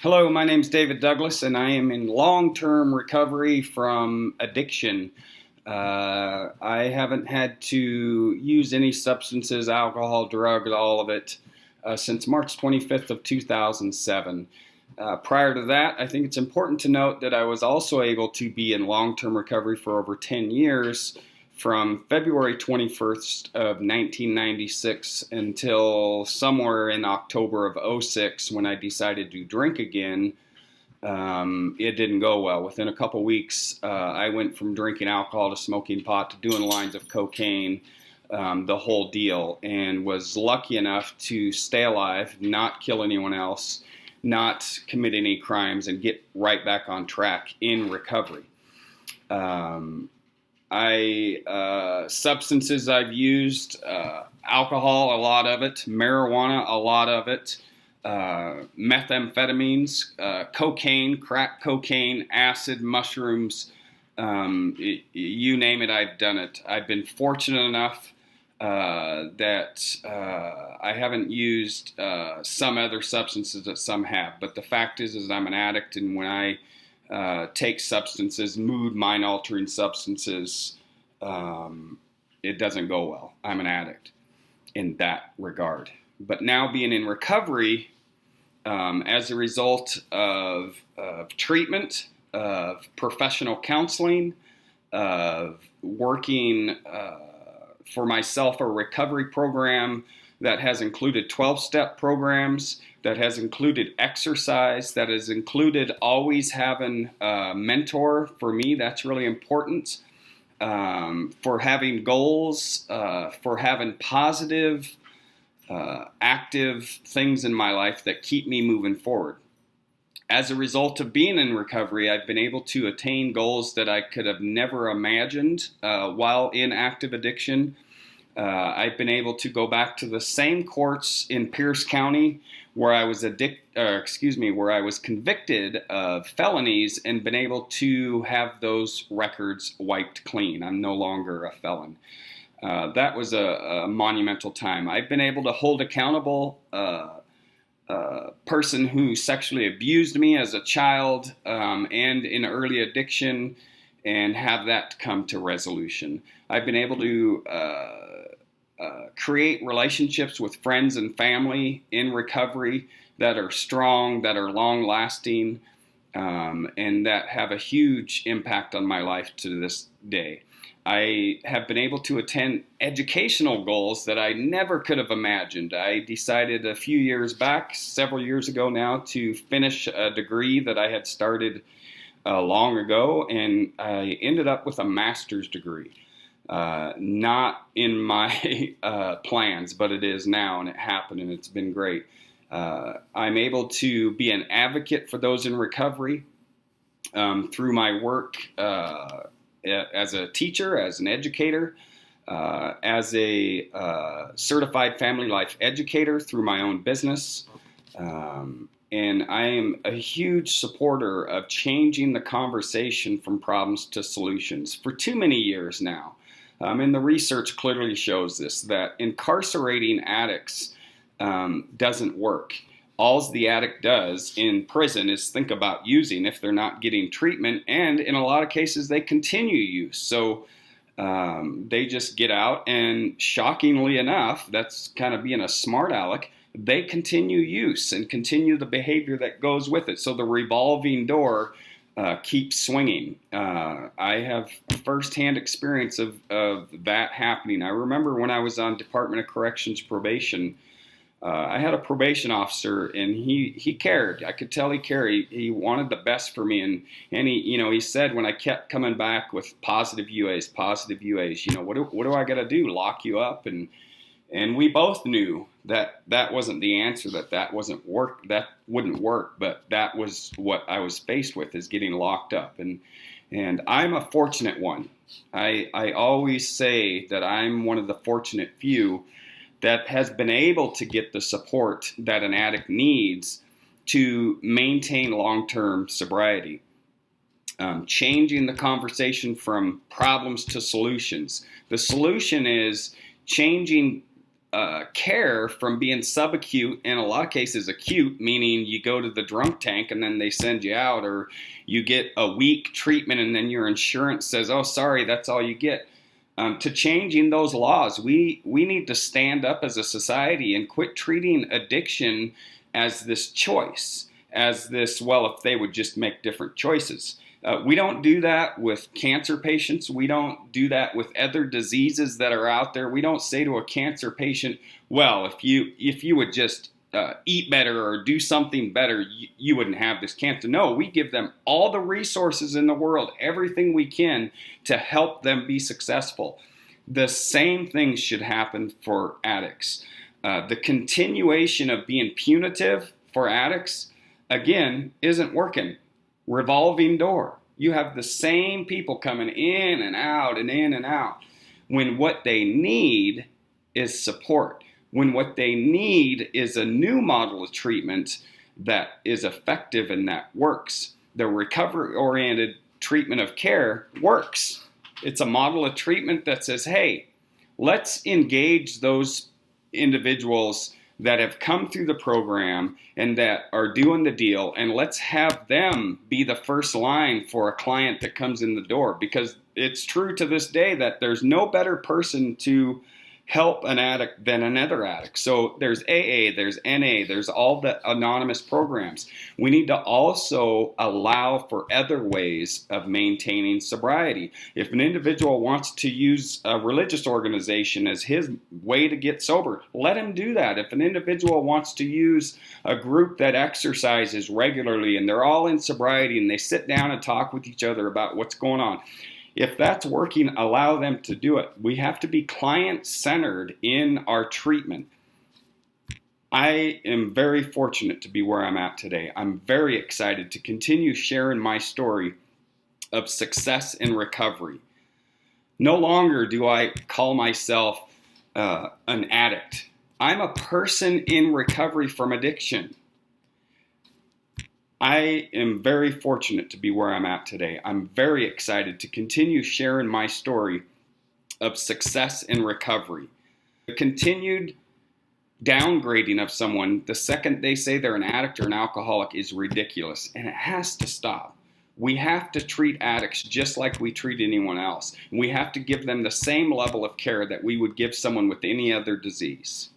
Hello, my name is David Douglas, and I am in long-term recovery from addiction. I haven't had to use any substances, alcohol, drugs, all of it, since March 25th of 2007. Prior to that, I think it's important to note that I was also able to be in long-term recovery for over 10 years, from February 21st of 1996 until somewhere in October of '06 when I decided to drink again. It didn't go well. Within a couple weeks, I went from drinking alcohol to smoking pot to doing lines of cocaine, the whole deal, and was lucky enough to stay alive, not kill anyone else, not commit any crimes, and get right back on track in recovery. Substances I've used, alcohol, a lot of it, marijuana, a lot of it, methamphetamines, cocaine, crack cocaine, acid, mushrooms, you name it, I've done it. I've been fortunate enough that I haven't used some other substances that some have, but the fact is I'm an addict, and when I take substances, mind-altering substances, it doesn't go well. I'm an addict in that regard. But now being in recovery, as a result of treatment, of professional counseling, of working for myself a recovery program that has included 12-step programs, that has included exercise, that has included always having a mentor. For me, that's really important. For having goals, for having positive, active things in my life that keep me moving forward. As a result of being in recovery, I've been able to attain goals that I could have never imagined while in active addiction. I've been able to go back to the same courts in Pierce County where I was where I was convicted of felonies, and been able to have those records wiped clean. I'm no longer a felon. That was a monumental time. I've been able to hold accountable a person who sexually abused me as a child and in early addiction, and have that come to resolution. I've been able to create relationships with friends and family in recovery that are strong, that are long-lasting, and that have a huge impact on my life to this day. I have been able to attain educational goals that I never could have imagined. I decided a few years back, several years ago now, to finish a degree that I had started long ago, and I ended up with a master's degree. Not in my plans, but it is now, and it happened, and it's been great. I'm able to be an advocate for those in recovery through my work as a teacher, as an educator, as a certified family life educator through my own business. And I am a huge supporter of changing the conversation from problems to solutions for too many years now. And the research clearly shows this, that incarcerating addicts doesn't work. All the addict does in prison is think about using if they're not getting treatment, and in a lot of cases they continue use. So they just get out, and shockingly enough, that's kind of being a smart aleck, they continue use and continue the behavior that goes with it. So the revolving door keeps swinging. I have firsthand experience of that happening. I remember when I was on Department of Corrections probation, I had a probation officer, and he cared. I could tell he cared. He wanted the best for me, and he said when I kept coming back with positive UAs, what do I got to do? Lock you up? And we both knew that wasn't the answer. That wouldn't work. But that was what I was faced with, is getting locked up. And I'm a fortunate one. I always say that I'm one of the fortunate few that has been able to get the support that an addict needs to maintain long-term sobriety. Changing the conversation from problems to solutions. The solution is changing care from being subacute, in a lot of cases acute, meaning you go to the drunk tank and then they send you out, or you get a week treatment and then your insurance says, oh, sorry, that's all you get. To changing those laws, we need to stand up as a society and quit treating addiction as this choice, as this, well, if they would just make different choices. We don't do that with cancer patients. We don't do that with other diseases that are out there. We don't say to a cancer patient, well, if you would just eat better or do something better, you wouldn't have this cancer. No, we give them all the resources in the world, everything we can to help them be successful. The same thing should happen for addicts. The continuation of being punitive for addicts, again, isn't working. Revolving door. You have the same people coming in and out and in and out, when what they need is support, when what they need is a new model of treatment that is effective and that works. The recovery-oriented treatment of care works. It's a model of treatment that says, hey, let's engage those individuals that have come through the program and that are doing the deal, and let's have them be the first line for a client that comes in the door, because it's true to this day that there's no better person to help an addict than another addict. So there's AA, there's NA, there's all the anonymous programs. We need to also allow for other ways of maintaining sobriety. If an individual wants to use a religious organization as his way to get sober, let him do that. If an individual wants to use a group that exercises regularly and they're all in sobriety and they sit down and talk with each other about what's going on, if that's working, allow them to do it. We have to be client-centered in our treatment. I am very fortunate to be where I'm at today. I'm very excited to continue sharing my story of success in recovery. No longer do I call myself an addict. I'm a person in recovery from addiction. I am very fortunate to be where I'm at today. I'm very excited to continue sharing my story of success in recovery. The continued downgrading of someone the second they say they're an addict or an alcoholic is ridiculous, and it has to stop. We have to treat addicts just like we treat anyone else. We have to give them the same level of care that we would give someone with any other disease.